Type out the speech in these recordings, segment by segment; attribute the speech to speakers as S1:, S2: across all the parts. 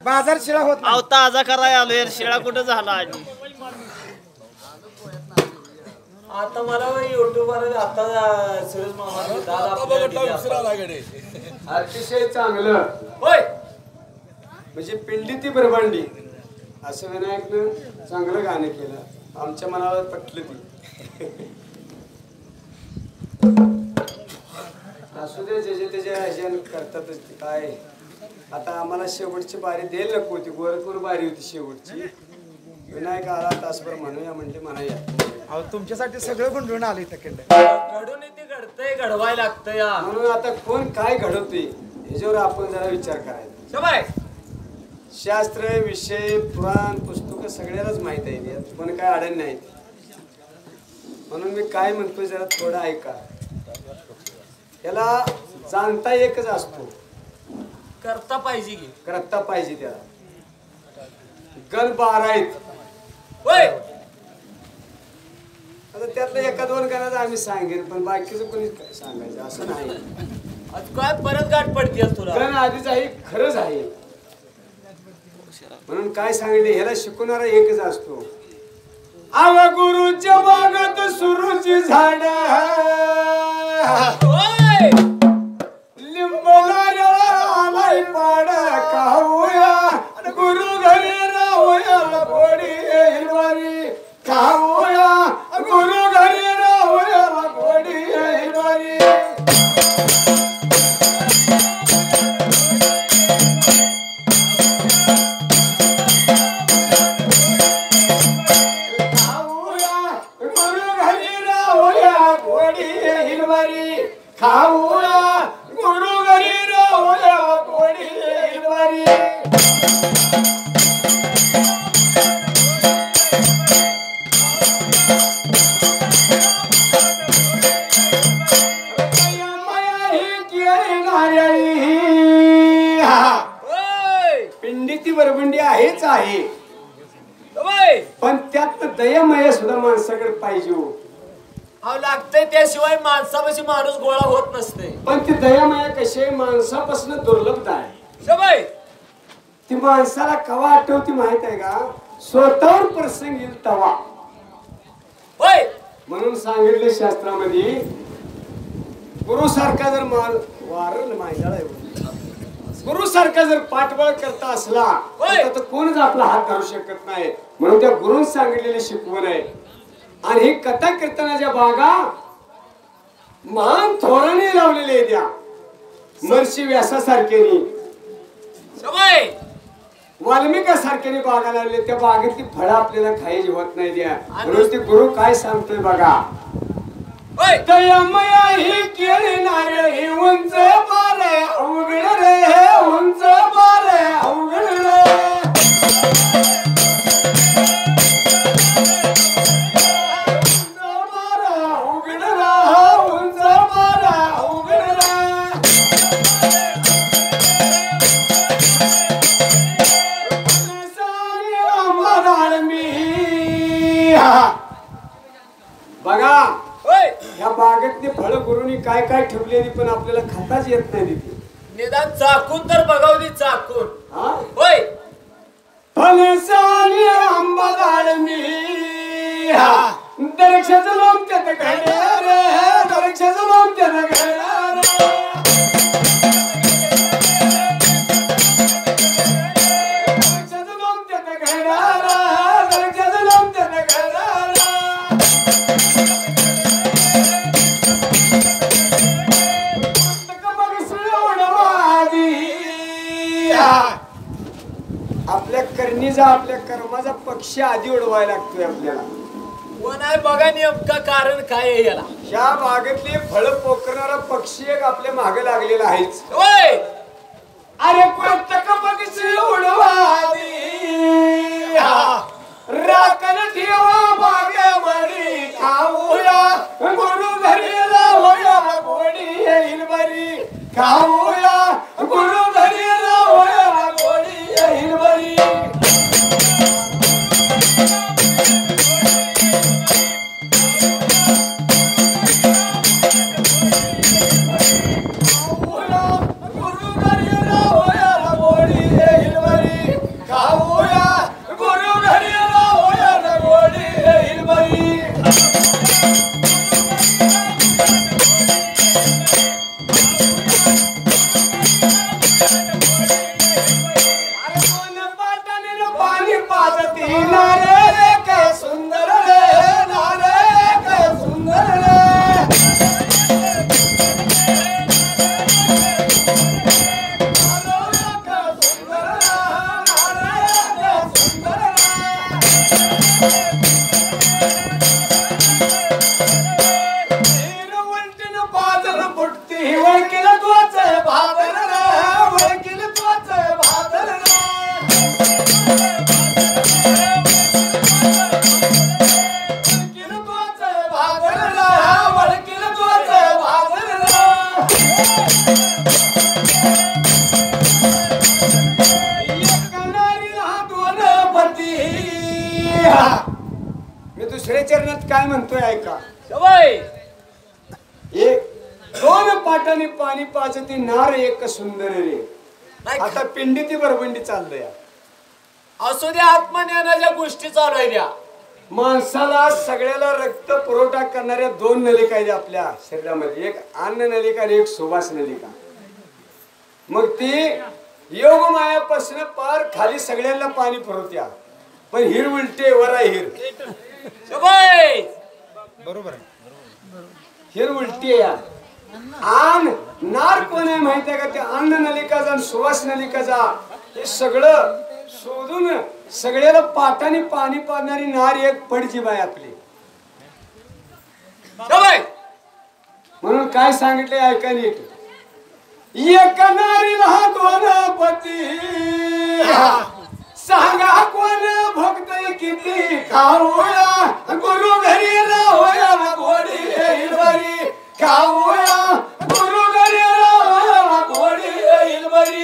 S1: बाजार शिळा होत नाही.
S2: अहो ताजा कराय आलोय शिळा कुठं झाला आधी.
S3: आता मला YouTube वर आता सुरेश मामा
S4: अतिशय चांगलं
S3: होय
S4: म्हणजे पिंडी ती ब्रह्मांडी असं विनायकनं चांगलं गाणं केलं आमच्या मनाला पटलं ती. असू दे जे त्याच्या ह्याच्यानं करतातच ते काय. आता आम्हाला शेवटची बारी द्यायला नको होती गोरखपूर बारी होती शेवटची. विनायक आला तासभर म्हणूया म्हणजे म्हणाया.
S1: अहो तुमच्यासाठी सगळं गुंडळून आले तकडे
S3: घडून ते घडतंय घडवायला लागतं या.
S4: म्हणून आता कोण काय घडवते ह्याच्यावर आपण जरा विचार करायचा.
S3: शबाय
S4: शास्त्र विषय पुराण पुस्तकं सगळ्यालाच माहित आहे यात पण काय अडण नाही. म्हणून मी काय म्हणतोय जरा थोडं ऐका. याला जाणता एकच असतो
S3: करता पाहिजे की
S4: करता पाहिजे त्याला. गण 12 आहेत
S3: होय.
S4: आता त्यातलं एका दोन गाण्याचं आम्ही सांगेन पण बाकीचं कोणी सांगायचं असं नाही.
S3: आज काय परत गाठ पडते तुला.
S4: गण आधीच आहे खरंच आहे म्हणून काय सांगितले ह्याला शिकवणारा एकच असतो. आव गुरुच्या बागात सुरूची झाड लिंबला आलाय पाड खाऊया गुरु घरी राहूया घोडी हिरवारी खाऊया गुरु घरी राहूया घोडी हिरवारी. खाऊया गुरु घरी राहूया घोडी हिरवारी. पिंडी ती बरबंडी आहेच आहे पण त्यात दयामय सुद्धा माणसाकडे पाहिजे.
S3: अहो लागतंय त्याशिवाय माणसापाशी माणूस गोळा होत नसते.
S4: पण ती दयामाया कशी माणसापासून दुर्लभ आहे.
S3: शबाय
S4: ती माणसाला कवा आठवती माहित आहे का स्वतःवर प्रसंग येईल तवा.
S3: होय
S4: म्हणून सांगितले शास्त्रामध्ये गुरु सारखा जर माल वारल माहिती गुरु सारखा जर पाठबळ करता असला तर कोणच आपला हात धरू शकत नाही. म्हणून त्या गुरुन सांगितलेली शिकवण आहे. आणि ही कथा कीर्तनाच्या बागा महान थोराने लावलेले आहेत त्या महर्षी व्यासासारख्यानी वाल्मिकासारख्याने बागा लावले. त्या बागेतली फळं आपल्याला खायची होत नाही द्या. म्हणून ते गुरु काय सांगतोय बघा. दयामया ही केळी नारळी उंच बारे अवघड रे उंच बारे अवघड रे. बघा या बागेतली फळ गुरुनी काय काय ठेवलेली पण आपल्याला खाताच येत नाही तिथे.
S3: निदान चाकून तर बघावली चाकून. होय
S4: फणसाने आंबा डाळिंबी दरक्षाचं लोम त्यात घडल्या रे दरक्षाचं लोम त्यात घडल्या रे. दरक्षाचं लोम त्यात घडल्या रे दरक्षाचं लोम त्यात घडल्या रे. आपल्या करणीचा आपल्या कर्माचा पक्ष आधी उडवायला लागतोय आपल्याला.
S3: कोण आहे बघा नेमका कारण काय आहे याला.
S4: या बागेतले फळ पोकरणारा पक्षी एक आपल्या मागे लागलेला आहेच.
S3: होय
S4: अरे कोणतं पक्षी उडवावी राखण ठेवा बागेमध्ये खाऊया गुरु घरी राहूया घोडी येईल बरी खाऊया गुरु घरी राहूया घोडी येईल बरी. गुरु घरी राहूया घोडी येईल नारे रे काय सुंदर रे नारे काय सुंदर रे मी दुसऱ्या चरणात काय म्हणतोय ऐका एक दोन पाटाने पाणी पाजती नार एक सुंदर रे आता पिंडी ती बरबंडी चाललंय
S3: असू द्या आत्मज्ञानाच्या गोष्टी चालू आहे द्या
S4: माणसाला सगळ्याला रक्त पुरवठा करणाऱ्या दोन नलिका आहेत आपल्या शरीरामध्ये एक अन्न नलिका आणि एक सुवास नलिका मग ती योग मायापासून पार खाली सगळ्यांना पाणी पुरवत्या पण हिर उलटे वर आहे हिर
S1: बरोबर आहे
S4: हिर उलटी आहे आन नार कोण आहे माहिती आहे का ते अन्न नलिकाचा आणि सुवास नलिकाचा हे सगळं शोधून सगळ्याला पाटाने पाणी पाजणारी नार एक पडजीब आहे आपली म्हणून काय सांगितले ऐका नीट एक नारीला दोन पती सांगा कोण भक्त किती खाऊया गुरु घरी राहूया घोडी हिरवरी खाऊया गुरु घरी राहूया घोडी हिरवरी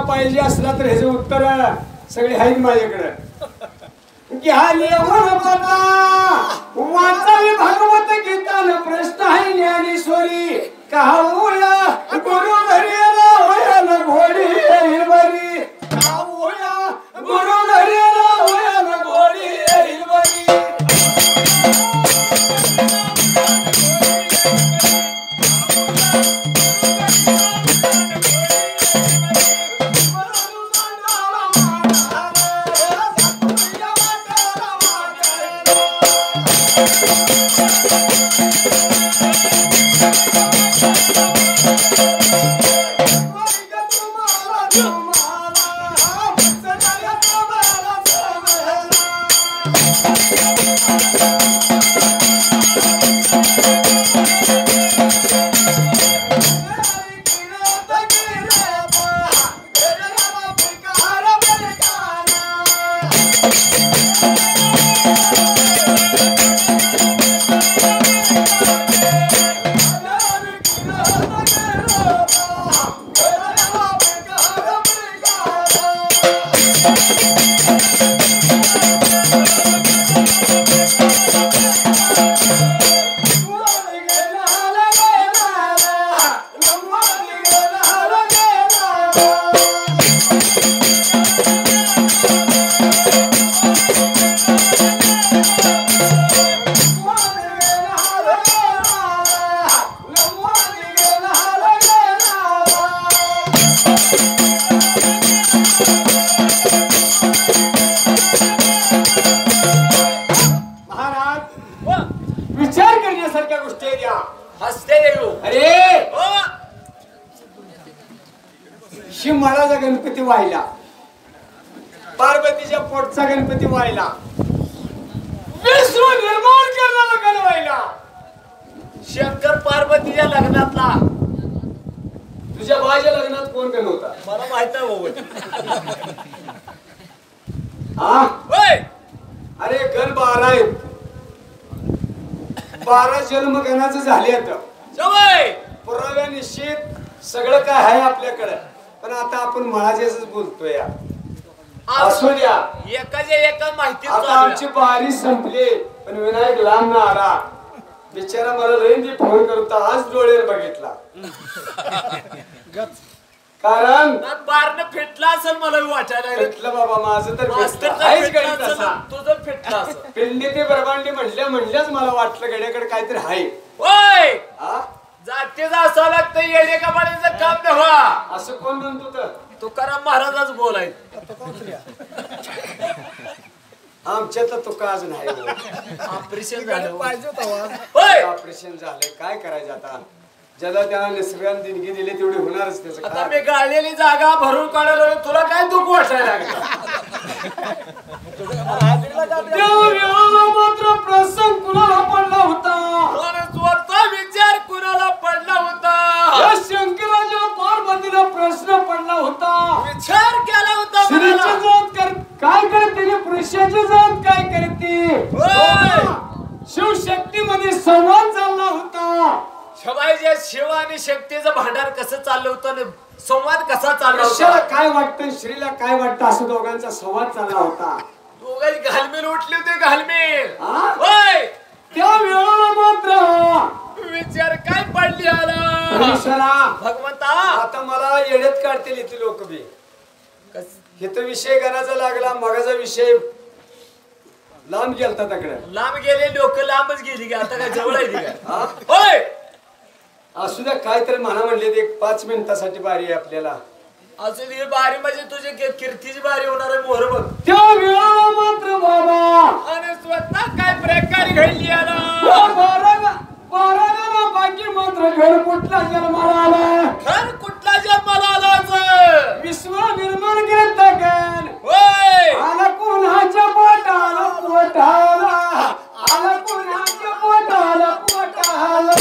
S4: पाहिजे असला तर ह्याचे उत्तर सगळे आहेत माझ्याकडे घ्या वाचावी भागवत गीता प्रश्न आहे ज्ञानेश्वरी काहुया गुरु घरी राहूया घोडी हिरवरी काहुया गुरु घरी राहूया घोडी हिरवरी ही मळाचा गणपती व्हायला, पार्वतीच्या पोटचा गणपती व्हायला, विश्व निर्माण करणारा गण व्हायला,
S3: शंकर पार्वतीच्या लग्नातला.
S4: तुझ्या बाच्या लग्नात कोण गण होता?
S3: मला माहित आहे भाऊ.
S4: हा
S3: होय
S4: अरे गण 12 आहेत. 12 जन्म गणाचं झाले आता.
S3: जवळ
S4: पुराव्या निश्चित सगळं काय आहे आपल्याकडे, पण आता आपण मळाचेच बोलतोय. असू द्या,
S3: एकाच्या एका माहिती
S4: आता आमची बारी संपली, पण विनायक लांब ना आला बिचारा. मला लईंदी फोन करतो, आज डोळ्यावर बघितला. कारण
S3: बारनं फेटला असेल मला वाटायला लागलं.
S4: भेटलं बाबा माझं तर
S3: मास्तर
S4: भेटलं. आहेच
S3: फेटला
S4: गणित
S3: असेल,
S4: असा.
S3: तुझं फेटला असेल.
S4: पिंडी ते बरबांडी म्हणल्याच मला वाटलं गड्याकडे काहीतरी आहे.
S3: होय
S4: हा
S3: जातीचं असावं लागतं, येडे कपाळीचं काम नव्हा.
S4: असं कोण म्हणतो तर?
S3: तुकाराम महाराजच बोलाय.
S4: आमच्यात तुका अजून आहे.
S3: ऑपरेशन झालं
S1: पाहिजे होता
S3: होय.
S4: ऑपरेशन झालंय, काय करायचं आता? ज्याला त्याला निसर्गाने देणगी दिली तेवढी होणारच. त्याचं
S3: आता
S4: काय?
S3: मी गाळलेली जागा भरून काढायला लागलो, तुला काय दुःख वाटायला लागलं?
S4: देवाला मात्र प्रसंग कुणाला पडला होता?
S3: आणि स्वतः विचार कुणाला पडला होता?
S4: या शंकराच्या पार्वतीला प्रश्न पडला होता.
S3: विचार केला होता
S4: स्त्रीची
S3: मनाला.
S4: जात काय करते, पुरुषाची जात काय करते?
S3: होय.
S4: शिवशक्तीमध्ये संवाद चालला होता.
S3: शबाईच्या शिव आणि शक्तीचं भांडार कसं चाललं होतं आणि संवाद कसा चालला
S4: पुरुषाला
S3: होता?
S4: काय वाटतं, स्त्रीला काय वाटतं, असं दोघांचा संवाद चालला होता.
S3: दोघांची घालमेल उठली होती, घालमेल.
S4: हा?
S3: होय.
S4: त्या वेळेला मात्र
S3: विचार काय पडली आला
S4: पुरुषाला
S3: भगवंता.
S4: आता मला येड्यात काढतील इथे लोक बी. इथं विषय गणाचा लागला, मगाचा विषय लांब गेलता तकडे.
S3: लांब गेले लोक लांबच गेली का? आता काय जवळ आहे ती काय?
S4: हा?
S3: होय.
S4: असू द्या, काय तरी म्हणा म्हणले ते. 5 मिनिटासाठी बारी आहे आपल्याला.
S3: अजून ही बारी म्हणजे तुझी कीर्तीची बारी होणार आहे. मोहर बघ.
S4: त्या वेळेला मात्र बाबा
S3: आणि स्वतः काय प्रकार घडली आला.
S4: बाराला बाकी मात्र घर कुठला जन्माला आला?
S3: खर कुठला जन्माला आलाच?
S4: विश्व निर्माण करत गण
S3: होय.
S4: आला कुणाच्या पोटाला पोटाला, आला कुणाच्या पोटाला पोटाला.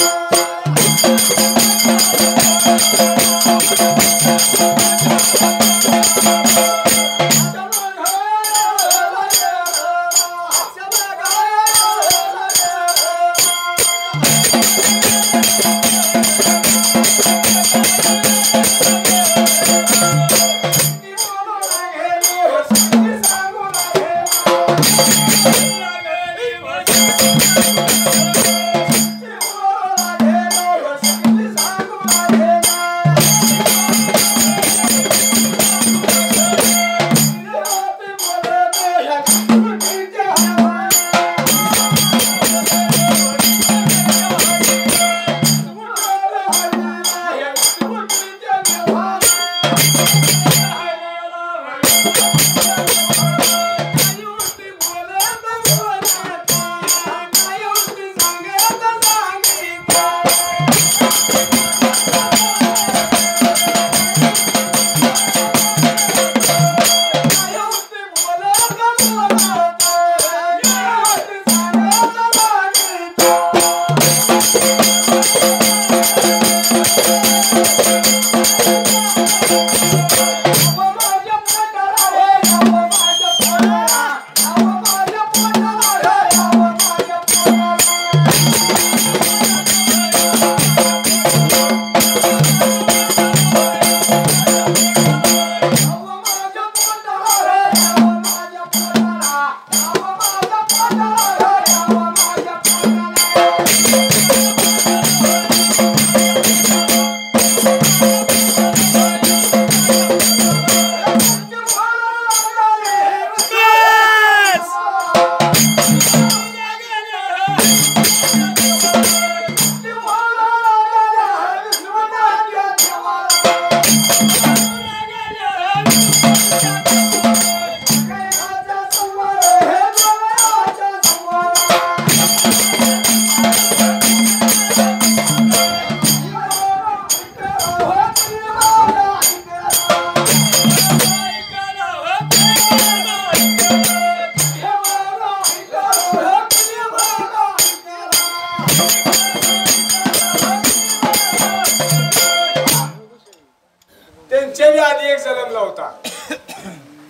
S4: होता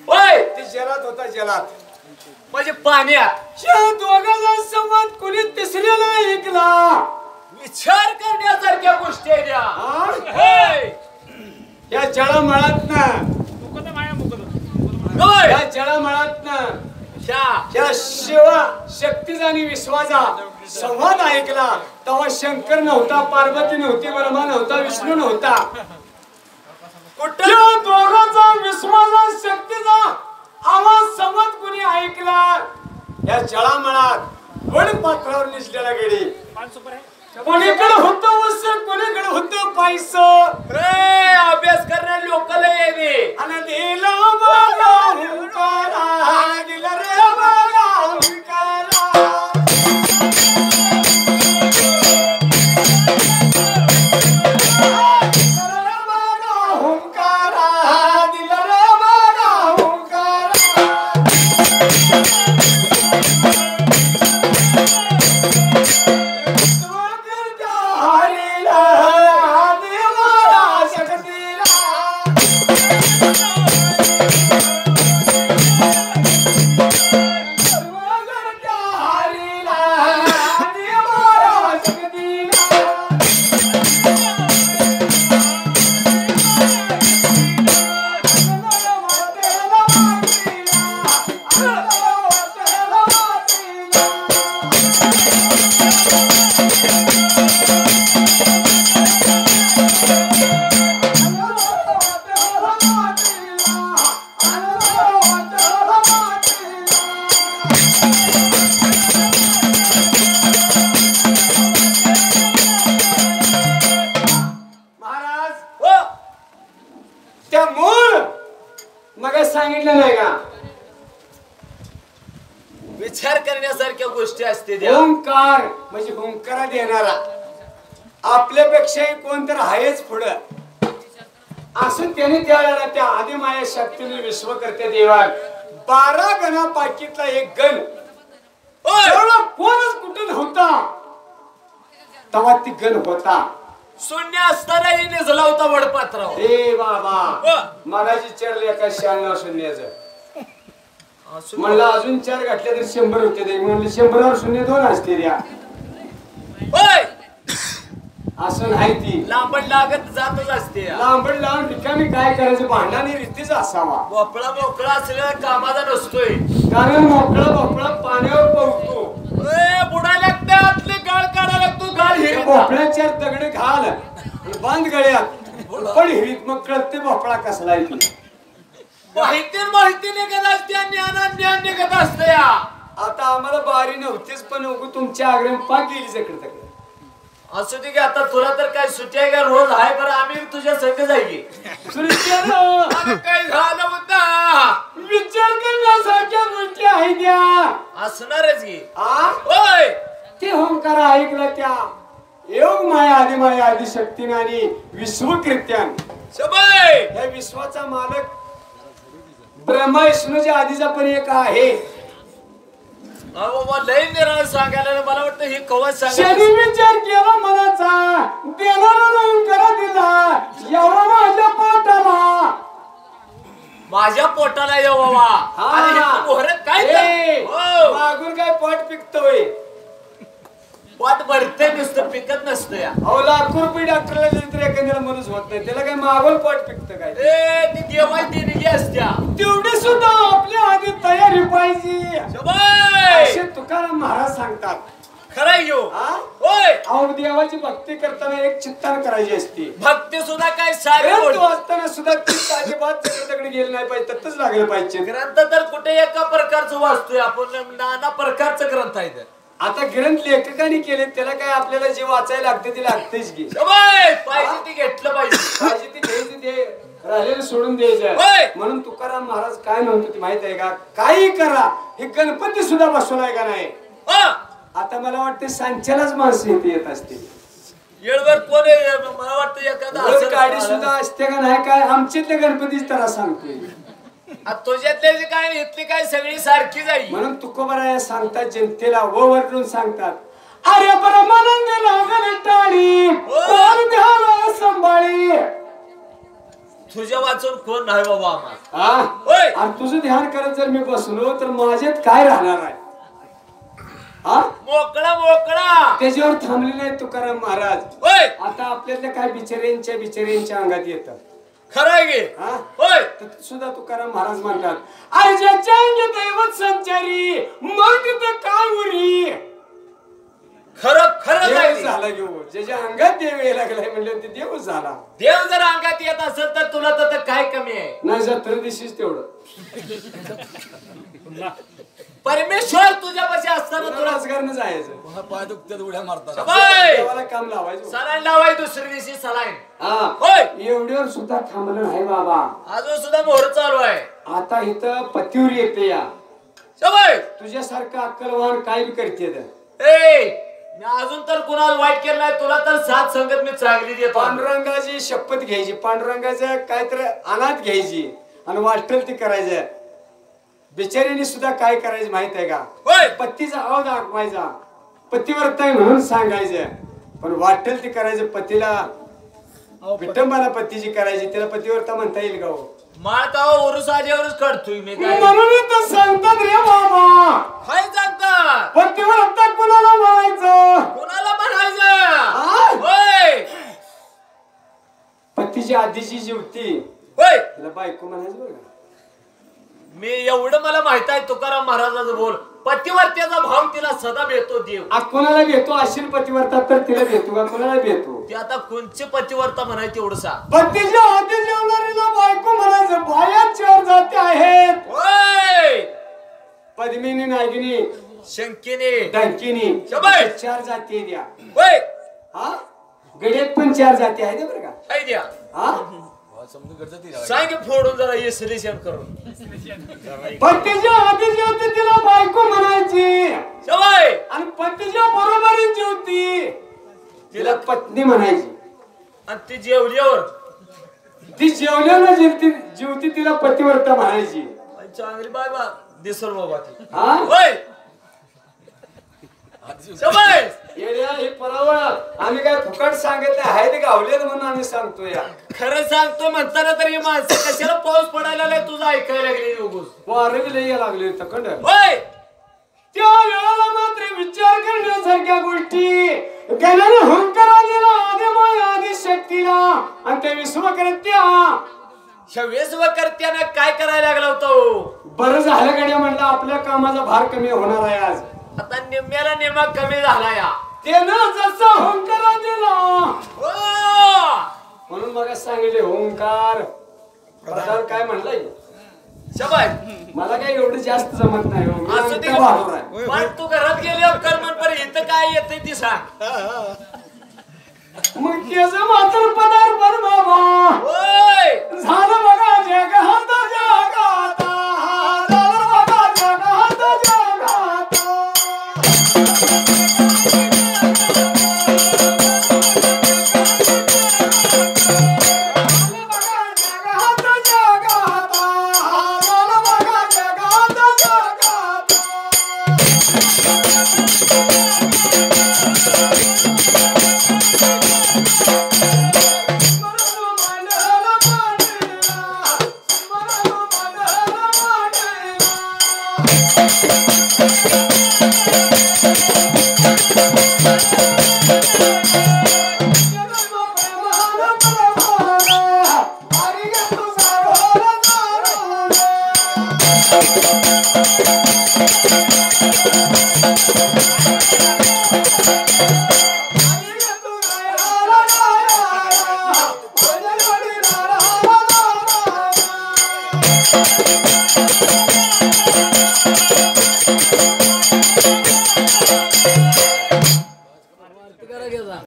S3: होय
S4: ते जलात होता जलात
S3: म्हणजे पाण्यात
S4: या दोघांचा संवाद कोणी तिसऱ्याला ऐकला
S3: विचार करण्यासारख्या गोष्टी आहेत या.
S4: हा?
S3: होय.
S4: या जळमळातनं
S3: होय.
S4: या जळमळातनं
S3: ह्या.
S4: या शिवा शक्तीचा आणि विश्वाचा संवाद ऐकला तेव्हा शंकर नव्हता पार्वती नव्हती ब्रह्मा नव्हता विष्णू नव्हता
S3: कुठं
S4: या दोघांचा विश्वाचा शक्तीचा आवाज संवाद कोणी ऐकला या जळामळात वड पात्रावर निसलेला गेली कोणीकडे होतं वस कोणीकडे होतं पायस
S3: रे अभ्यास करणारे लोकांना येणे
S4: आणि दिला मला हुंकारा दिला रे मला हुंकारा सांगितलं नाही का
S3: विचार करण्यासारख्या गोष्टी असते त्या.
S4: ओंकार म्हणजे ओंकारा देणारा आपल्यापेक्षाही कोणतर आहेच पुढं असं त्याने त्यावेळेला त्या आदिमाया शक्तीने विश्व करते देवा 12 गणापाकीतला एक गण एवढा कोणच कुठं नव्हता तेव्हा ती गण होता
S3: शून्य असतानाही निजला होता वडपात्रावर.
S4: ए बाबा महाराजी चरले एका 96 शून्याचं म्हणलं अजून 4 घातले तर 100 होते ते म्हणलं 100वर शून्य 2 असते द्या असं नाही ती
S3: लांबड लागत जातच असते.
S4: लांबड लावून रिकामी काय करायचं भांडणाने रीतीच असावा.
S3: मोकळा मोकळा असलेला कामाचा नसतोय
S4: कारण मोकळा मोकळा पाण्यावर पवतो
S3: बुडायला लागते आतले गाळ काढायला लागतो. गाळ हिरी
S4: भोपळ्याच्या दगड घाल बांध गळ्यात पण हिरीत मग कळते भोपळा कसला आहे ती
S3: माहिती निघत असते ज्ञान निघत असते.
S4: आता आम्हाला बारी नव्हतीच पण तुमच्या आग्रह पाक गेली सगळं सगळं
S3: असं ते की आता तुला तर काय सुट्टी आहे का रोज आहे बरं आम्ही तुझ्या संग जाईल काय झालं होता
S4: विचार करण्यासारख्या गोष्टी आहेत त्या
S3: असणारच की
S4: होय ते ओंकार ऐकला त्या योग माया आदि माया आदि शक्तीने आणि विश्वकृत्यान या विश्वाचा मालक ब्रह्मा विष्णूच्या आधीचा पण एक आहे.
S3: लय निराळ सांगायला मला वाटतं हे कवच
S4: शनी विचार केला मनाचा देणारा ओंकार दिला एवढा माझ्या पोटाला
S3: माझ्या पोटाला येऊ बाबा काय
S4: मागून काय पोट पिकतोय
S3: पोट भरते नुसतं पिकत नसतं या.
S4: अहो लाखो रुपये डॉक्टरला दिले तर एखाद्याला मनुष्य होत नाही त्याला काय मागून पोट पिकतं काय
S3: ती देवाय देणगी असत्या
S4: तेवढी सुद्धा आपल्या आधी तयारी पाहिजे असे तुकाराम महाराज सांगतात.
S3: खरं घेऊ
S4: होय अहो देवाची भक्ती करताना एक चित्तान करायची असते.
S3: भक्ती सुद्धा काय सारे
S4: वाचताना सुद्धा चित्त अजिबात तिकडे गेलं नाही पाहिजे तत्तच लागलं पाहिजे.
S3: ग्रंथ तर कुठे एका प्रकारचं वाचतोय आपण नाना प्रकारचं ग्रंथ आहे.
S4: आता ग्रंथ लेखकांनी केले त्याला काय आपल्याला जे वाचायला लागते ते लागतेच घे
S3: पाहिजे ते घेतलं पाहिजे
S4: ते घ्यायचं ते राहिलेलं सोडून द्यायचं. म्हणून तुकाराम महाराज काय म्हणतो ते माहित आहे का काही करा हे गणपती सुद्धा बसवलाय का नाही. आता मला वाटतं सांच्यालाच माणसं इथे येत असते
S3: येळवर कोण मला वाटतं एखादा
S4: गाडी सुद्धा असते का नाही काय आमच्यातल्या गणपतीच त्याला सांगतोय
S3: तुझ्यातली काय इथली काय सगळी सारखी जाईल
S4: म्हणून तुकोबराया सांगतात जनतेला वरडून सांगतात अरे परमानंद लागल टाळी सांभाळी
S3: तुझ्या वाचून कोण नाही बाबा आम्हाला.
S4: हा
S3: होय.
S4: आणि तुझं ध्यान करत जर मी बसलो तर माझ्यात काय राहणार आहे? हा
S3: मोकळा मोकळा
S4: त्याच्यावर थांबलेले आहेत तुकाराम महाराज.
S3: होय
S4: आता आपल्यातल्या काय बिचाऱ्यांच्या अंगात येतं.
S3: खरं आहे की
S4: हा
S3: होय.
S4: तर सुद्धा तुकाराम महाराज म्हणतात आर्याच्या अंगी दैवत संचारी मग तिथं काय उरी.
S3: खरं खरं
S4: देव
S3: आहे.
S4: झाला घेऊ ज्याच्या अंगात देव यायला लागलाय म्हणलं ते देवच झाला.
S3: देव जर अंगात येत असेल तर तुला तर काय कमी आहे.
S4: नाही जत्रा दिवशीच तेवढं
S3: परमेश्वर तुझ्यापाशी असताना तुला
S4: राजकारण जायचं
S5: पाय दुखतात उड्या मारतात.
S3: शाबाय.
S4: देवाला काम लावायचं.
S3: सलाईन लावाय दुसऱ्या दिवशी सलाईन.
S4: हा
S3: होय
S4: एवढ्यावर सुद्धा थांबलं नाही बाबा.
S3: अजून सुद्धा मोहर चालू आहे.
S4: आता इथं पतीवर येते या
S3: शाबाय.
S4: तुझ्यासारखं अक्कलवान काय बी करते
S3: ए मी अजून तर कुणाला वाईट केलं नाही. तुला तर साथ संगत मी चांगली देतो.
S4: पांडुरंगाची शपथ घ्यायची. पांडुरंगाचं काहीतरी अनाथ घ्यायची आणि वाटेल ती करायचं. बिचारीने सुद्धा काय करायचं माहित आहे का?
S3: होय
S4: पत्तीचा आव दाखवायचा. पतिव्रता आहे म्हणून सांगायचं पण वाटेल ती करायचं. पतीला विटंबना पत्तीची करायची. तिला पतिव्रता म्हणता येईल का?
S3: माळ का उरुस आल्यावरच काढतोय मी काय.
S4: म्हणून तर सांगतात रे बाबा
S3: काय सांगतात.
S4: पतिव्रता कुणाला म्हणायचं?
S3: कोणाला म्हणायचं.
S4: आ?
S3: होय
S4: पतीची आधीची जी होती
S3: होय.
S4: तिला बायको म्हणायचं बरं का?
S3: मी एवढं मला माहित आहे तुकाराम महाराजाचं बोल. पतिवर्त्याचा भाव तिला सदा भेटतो देव.
S4: कोणाला भेटतो अशील पतिव्रता तर तिला भेटतो का? कोणाला भेटतो?
S3: ते आता कोणचे पतिवर्ता म्हणायचे एवढं सांग.
S4: पतीच्या हाती जेवणारीला बायको म्हणायचं. बाया चार जाती आहेत.
S3: होय
S4: पद्मिनी, नागिनी,
S3: शंकिनी
S4: डंकिनी
S3: शाबास.
S4: चार जाती द्या.
S3: होय
S4: हा गड्यात पण चार जाती आहेत बरं का?
S3: काय द्या.
S4: हा
S3: सांग फोडून जरा इसलेशन करून.
S4: पतीच्या हाती जेवते तिला बायको म्हणायची.
S3: शाबाय.
S4: आणि पतीच्या बरोबरीत जेवती तिला पत्नी म्हणायची.
S3: आणि ती जेवल्यावर
S4: ती जेवल्याला जेवती तिला पतिव्रता म्हणायची.
S3: चांगली बाय बा दिसर बाबा ती.
S4: हा
S3: होय शाबाय.
S4: येड्या हे परावळ आम्ही काय फुकट सांगितलं आहे ते गावलेत म्हणून आम्ही सांगतो या.
S3: खरं सांगतो म्हणताना तरी माणसं कशाला पाऊस पडायला लागलाय तुझं ऐकायला लागले उगूस.
S4: वारं बी लई लागले तकंड.
S3: होय
S4: त्या वेळेला मात्र विचार करण्यासारख्या गोष्टी गणाने हंकारा दिला आदिमाय आदि शक्तीला आणि त्या विश्वकर्त्या
S3: विश्वकर्त्यानं काय करायला लागला होता.
S4: बरं झालं गड्या म्हणलं आपल्या कामाचा भार कमी होणार आहे आज.
S3: आता निम्म्याला निम्मा कमी झाला या.
S4: त्यानं जसा हंकारा दिला
S3: हो
S4: म्हणून मग सांगितले ओंकार प्रधान काय म्हणलंय.
S3: शाबाय.
S4: मला काय एवढं जास्त जमत नाही हो. मी
S3: असं ते
S4: अंगठा बहादूर आहे.
S3: पण तू घरात गेल्यावर कर म्हण पर इथं काय येतंय ती सांग.
S4: मग त्याचं मात्र पदार्पण बाबा